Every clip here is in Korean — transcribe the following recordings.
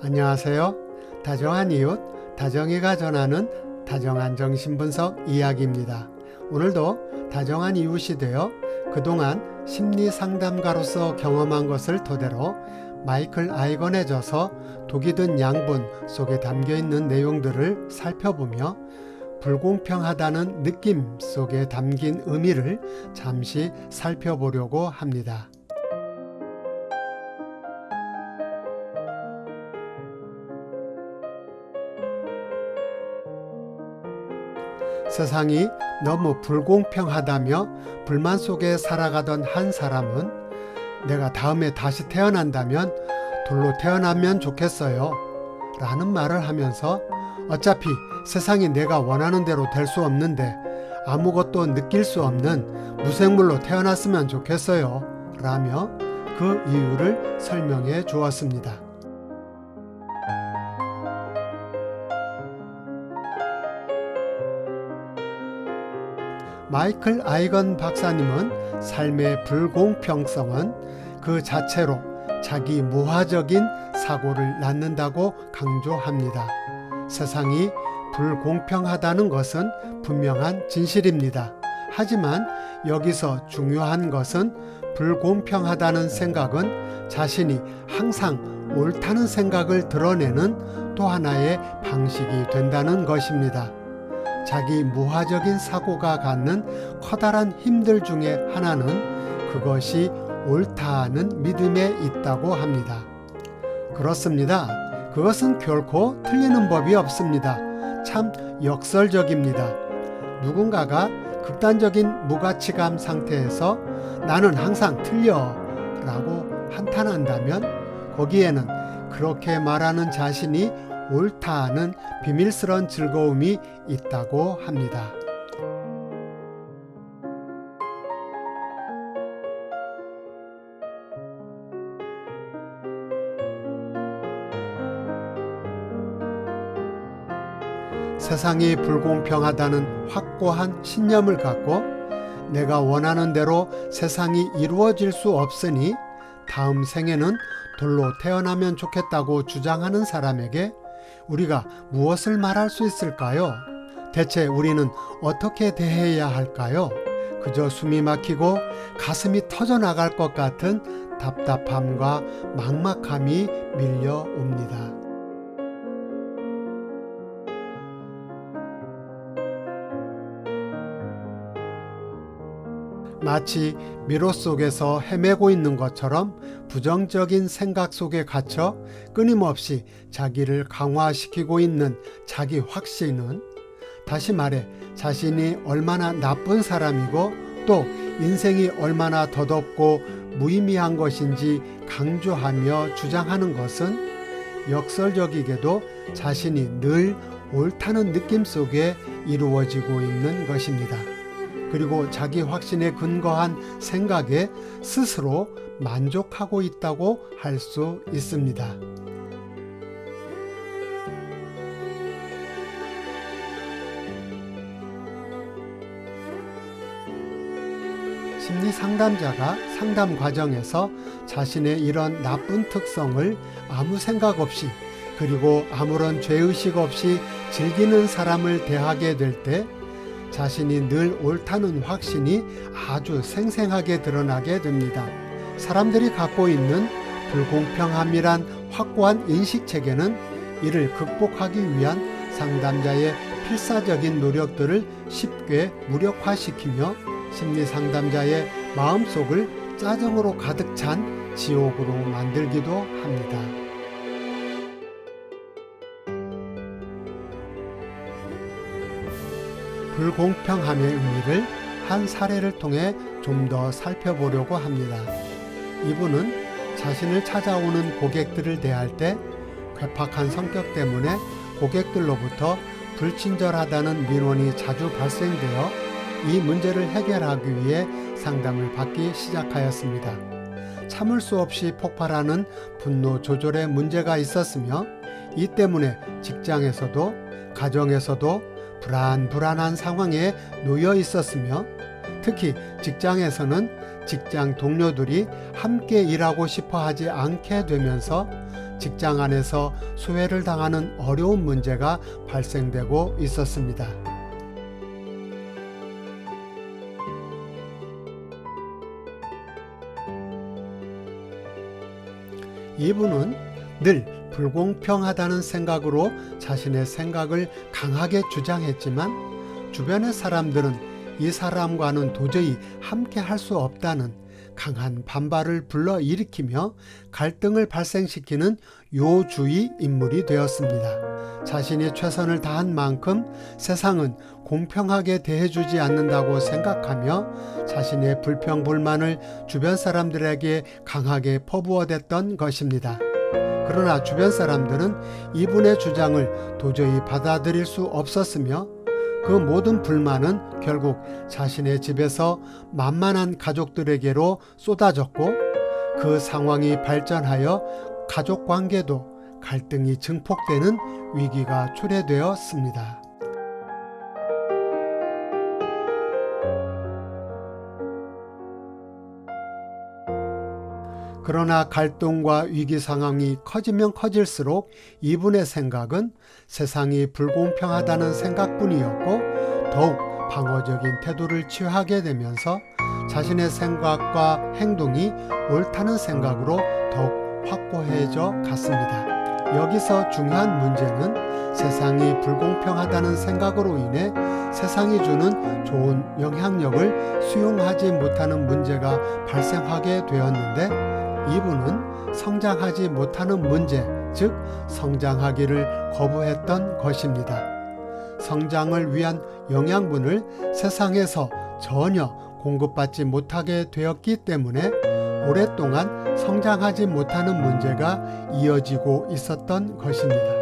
안녕하세요. 다정한 이웃, 다정이가 전하는 다정한 정신분석 이야기입니다. 오늘도 다정한 이웃이 되어 그동안 심리상담가로서 경험한 것을 토대로 마이클 아이건의 저서 독이 든 양분 속에 담겨있는 내용들을 살펴보며 불공평하다는 느낌 속에 담긴 의미를 잠시 살펴보려고 합니다. 세상이 너무 불공평하다며 불만 속에 살아가던 한 사람은 내가 다음에 다시 태어난다면 돌로 태어나면 좋겠어요 라는 말을 하면서 어차피 세상이 내가 원하는 대로 될 수 없는데 아무것도 느낄 수 없는 무생물로 태어났으면 좋겠어요 라며 그 이유를 설명해 주었습니다. 마이클 아이건 박사님은 삶의 불공평성은 그 자체로 자기 무화적인 사고를 낳는다고 강조합니다. 세상이 불공평하다는 것은 분명한 진실입니다. 하지만 여기서 중요한 것은 불공평하다는 생각은 자신이 항상 옳다는 생각을 드러내는 또 하나의 방식이 된다는 것입니다. 자기 무화적인 사고가 갖는 커다란 힘들 중에 하나는 그것이 옳다는 믿음에 있다고 합니다. 그렇습니다. 그것은 결코 틀리는 법이 없습니다. 참 역설적입니다. 누군가가 극단적인 무가치감 상태에서 나는 항상 틀려 라고 한탄한다면 거기에는 그렇게 말하는 자신이 옳다는 비밀스러운 즐거움이 있다고 합니다. 세상이 불공평하다는 확고한 신념을 갖고 내가 원하는 대로 세상이 이루어질 수 없으니 다음 생에는 돌로 태어나면 좋겠다고 주장하는 사람에게 우리가 무엇을 말할 수 있을까요? 대체 우리는 어떻게 대해야 할까요? 그저 숨이 막히고 가슴이 터져나갈 것 같은 답답함과 막막함이 밀려옵니다. 마치 미로 속에서 헤매고 있는 것처럼 부정적인 생각 속에 갇혀 끊임없이 자기를 강화시키고 있는 자기 확신은 다시 말해 자신이 얼마나 나쁜 사람이고 또 인생이 얼마나 더덥고 무의미한 것인지 강조하며 주장하는 것은 역설적이게도 자신이 늘 옳다는 느낌 속에 이루어지고 있는 것입니다. 그리고 자기 확신에 근거한 생각에 스스로 만족하고 있다고 할 수 있습니다. 심리 상담자가 상담 과정에서 자신의 이런 나쁜 특성을 아무 생각 없이 그리고 아무런 죄의식 없이 즐기는 사람을 대하게 될 때 자신이 늘 옳다는 확신이 아주 생생하게 드러나게 됩니다. 사람들이 갖고 있는 불공평함이란 확고한 인식체계는 이를 극복하기 위한 상담자의 필사적인 노력들을 쉽게 무력화시키며 심리 상담자의 마음속을 짜증으로 가득 찬 지옥으로 만들기도 합니다. 불공평함의 의미를 한 사례를 통해 좀 더 살펴보려고 합니다. 이분은 자신을 찾아오는 고객들을 대할 때 괴팍한 성격 때문에 고객들로부터 불친절하다는 민원이 자주 발생되어 이 문제를 해결하기 위해 상담을 받기 시작하였습니다. 참을 수 없이 폭발하는 분노 조절에 문제가 있었으며 이 때문에 직장에서도 가정에서도 불안한 상황에 놓여 있었으며, 특히 직장에서는 직장 동료들이 함께 일하고 싶어 하지 않게 되면서 직장 안에서 소외를 당하는 어려운 문제가 발생되고 있었습니다. 이분은 늘 불공평하다는 생각으로 자신의 생각을 강하게 주장했지만, 주변의 사람들은 이 사람과는 도저히 함께 할 수 없다는 강한 반발을 불러일으키며 갈등을 발생시키는 요주의 인물이 되었습니다. 자신이 최선을 다한 만큼 세상은 공평하게 대해주지 않는다고 생각하며 자신의 불평불만을 주변 사람들에게 강하게 퍼부어댔던 것입니다. 그러나 주변 사람들은 이분의 주장을 도저히 받아들일 수 없었으며, 그 모든 불만은 결국 자신의 집에서 만만한 가족들에게로 쏟아졌고, 그 상황이 발전하여 가족 관계도 갈등이 증폭되는 위기가 초래되었습니다. 그러나 갈등과 위기 상황이 커지면 커질수록 이분의 생각은 세상이 불공평하다는 생각뿐이었고, 더욱 방어적인 태도를 취하게 되면서 자신의 생각과 행동이 옳다는 생각으로 더욱 확고해져 갔습니다. 여기서 중요한 문제는 세상이 불공평하다는 생각으로 인해 세상이 주는 좋은 영향력을 수용하지 못하는 문제가 발생하게 되었는데, 이분은 성장하지 못하는 문제, 즉 성장하기를 거부했던 것입니다. 성장을 위한 영양분을 세상에서 전혀 공급받지 못하게 되었기 때문에 오랫동안 성장하지 못하는 문제가 이어지고 있었던 것입니다.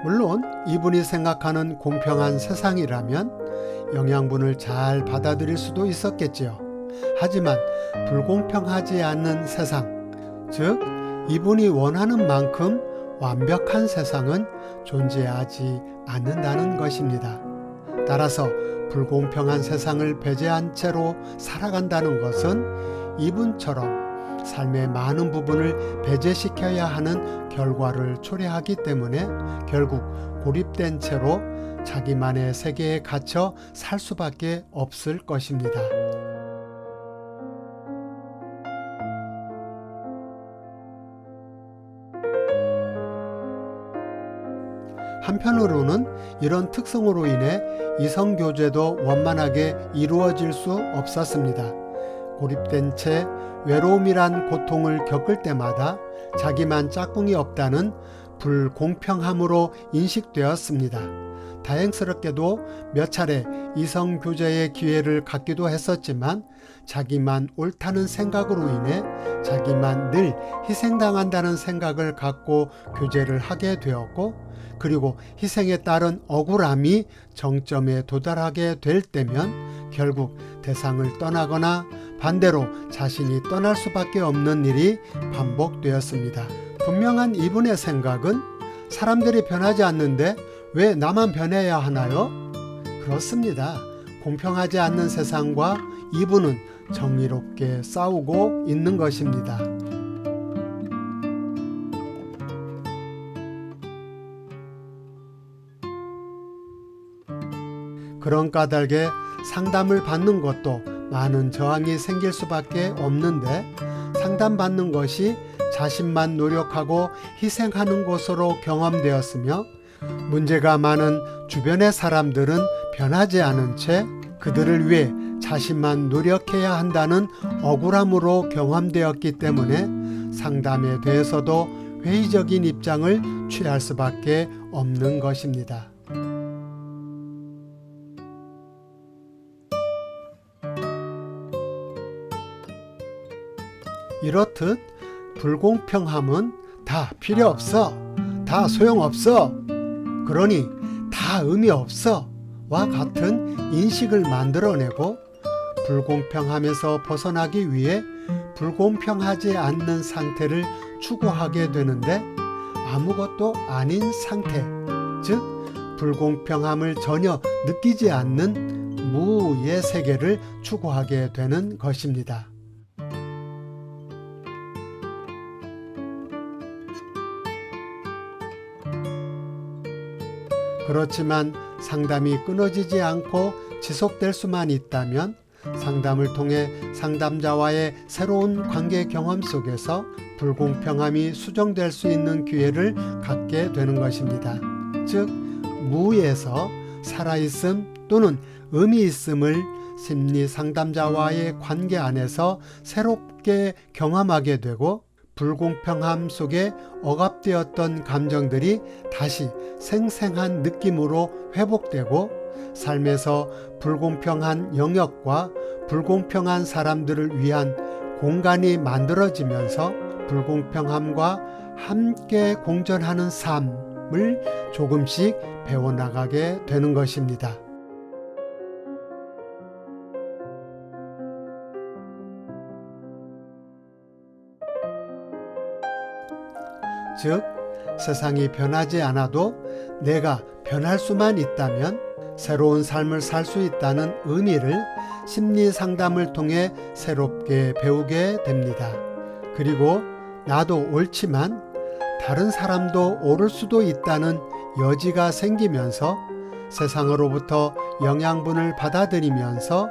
물론 이분이 생각하는 공평한 세상이라면 영양분을 잘 받아들일 수도 있었겠지요. 하지만 불공평하지 않는 세상, 즉 이분이 원하는 만큼 완벽한 세상은 존재하지 않는다는 것입니다. 따라서 불공평한 세상을 배제한 채로 살아간다는 것은 이분처럼 삶의 많은 부분을 배제시켜야 하는 결과를 초래하기 때문에 결국 고립된 채로 자기만의 세계에 갇혀 살 수밖에 없을 것입니다. 한편으로는 이런 특성으로 인해 이성교제도 원만하게 이루어질 수 없었습니다. 고립된 채 외로움이란 고통을 겪을 때마다 자기만 짝꿍이 없다는 불공평함으로 인식되었습니다. 다행스럽게도 몇 차례 이성교제의 기회를 갖기도 했었지만 자기만 옳다는 생각으로 인해 자기만 늘 희생당한다는 생각을 갖고 교제를 하게 되었고, 그리고 희생에 따른 억울함이 정점에 도달하게 될 때면 결국 대상을 떠나거나 반대로 자신이 떠날 수밖에 없는 일이 반복되었습니다. 분명한 이분의 생각은 사람들이 변하지 않는데 왜 나만 변해야 하나요? 그렇습니다. 공평하지 않는 세상과 이분은 정의롭게 싸우고 있는 것입니다. 그런 까닭에 상담을 받는 것도 많은 저항이 생길 수밖에 없는데, 상담받는 것이 자신만 노력하고 희생하는 것으로 경험되었으며, 문제가 많은 주변의 사람들은 변하지 않은 채 그들을 위해 자신만 노력해야 한다는 억울함으로 경험되었기 때문에 상담에 대해서도 회의적인 입장을 취할 수밖에 없는 것입니다. 이렇듯 불공평함은 다 필요 없어, 다 소용없어, 그러니 다 의미 없어 와 같은 인식을 만들어내고 불공평함에서 벗어나기 위해 불공평하지 않는 상태를 추구하게 되는데 아무것도 아닌 상태, 즉 불공평함을 전혀 느끼지 않는 무의 세계를 추구하게 되는 것입니다. 그렇지만 상담이 끊어지지 않고 지속될 수만 있다면 상담을 통해 상담자와의 새로운 관계 경험 속에서 불공평함이 수정될 수 있는 기회를 갖게 되는 것입니다. 즉, 무에서 살아있음 또는 의미 있음을 심리 상담자와의 관계 안에서 새롭게 경험하게 되고 불공평함 속에 억압되었던 감정들이 다시 생생한 느낌으로 회복되고 삶에서 불공평한 영역과 불공평한 사람들을 위한 공간이 만들어지면서 불공평함과 함께 공존하는 삶을 조금씩 배워나가게 되는 것입니다. 즉, 세상이 변하지 않아도 내가 변할 수만 있다면 새로운 삶을 살 수 있다는 의미를 심리 상담을 통해 새롭게 배우게 됩니다. 그리고 나도 옳지만 다른 사람도 옳을 수도 있다는 여지가 생기면서 세상으로부터 영양분을 받아들이면서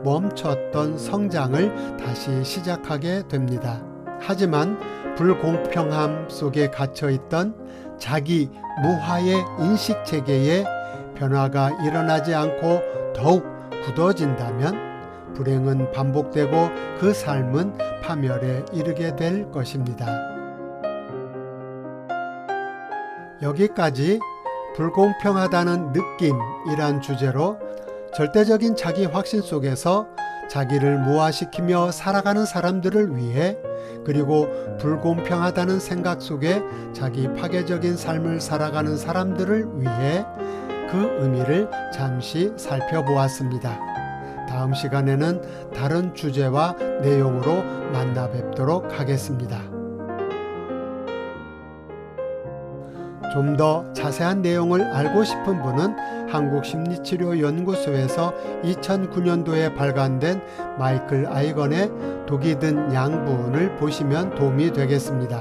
멈췄던 성장을 다시 시작하게 됩니다. 하지만 불공평함 속에 갇혀있던 자기 무화의 인식체계에 변화가 일어나지 않고 더욱 굳어진다면 불행은 반복되고 그 삶은 파멸에 이르게 될 것입니다. 여기까지 불공평하다는 느낌이란 주제로 절대적인 자기 확신 속에서 자기를 무화시키며 살아가는 사람들을 위해 그리고 불공평하다는 생각 속에 자기 파괴적인 삶을 살아가는 사람들을 위해 그 의미를 잠시 살펴보았습니다. 다음 시간에는 다른 주제와 내용으로 만나 뵙도록 하겠습니다. 좀 더 자세한 내용을 알고 싶은 분은 한국심리치료연구소에서 2009년도에 발간된 마이클 아이건의 독이 든 양분을 보시면 도움이 되겠습니다.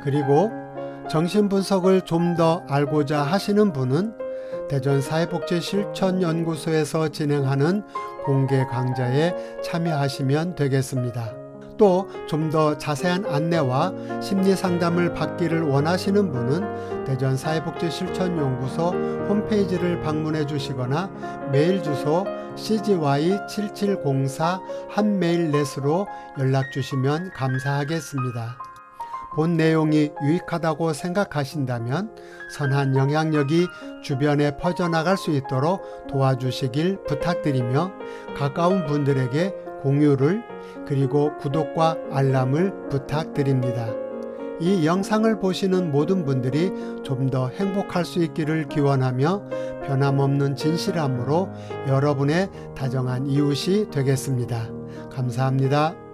그리고 정신분석을 좀 더 알고자 하시는 분은 대전사회복지실천연구소에서 진행하는 공개 강좌에 참여하시면 되겠습니다. 또 좀 더 자세한 안내와 심리상담을 받기를 원하시는 분은 대전사회복지실천연구소 홈페이지를 방문해 주시거나 메일 주소 cgy7704@mail.net으로 연락 주시면 감사하겠습니다. 본 내용이 유익하다고 생각하신다면 선한 영향력이 주변에 퍼져나갈 수 있도록 도와주시길 부탁드리며 가까운 분들에게 공유를 그리고 구독과 알람을 부탁드립니다. 이 영상을 보시는 모든 분들이 좀 더 행복할 수 있기를 기원하며 변함없는 진실함으로 여러분의 다정한 이웃이 되겠습니다. 감사합니다.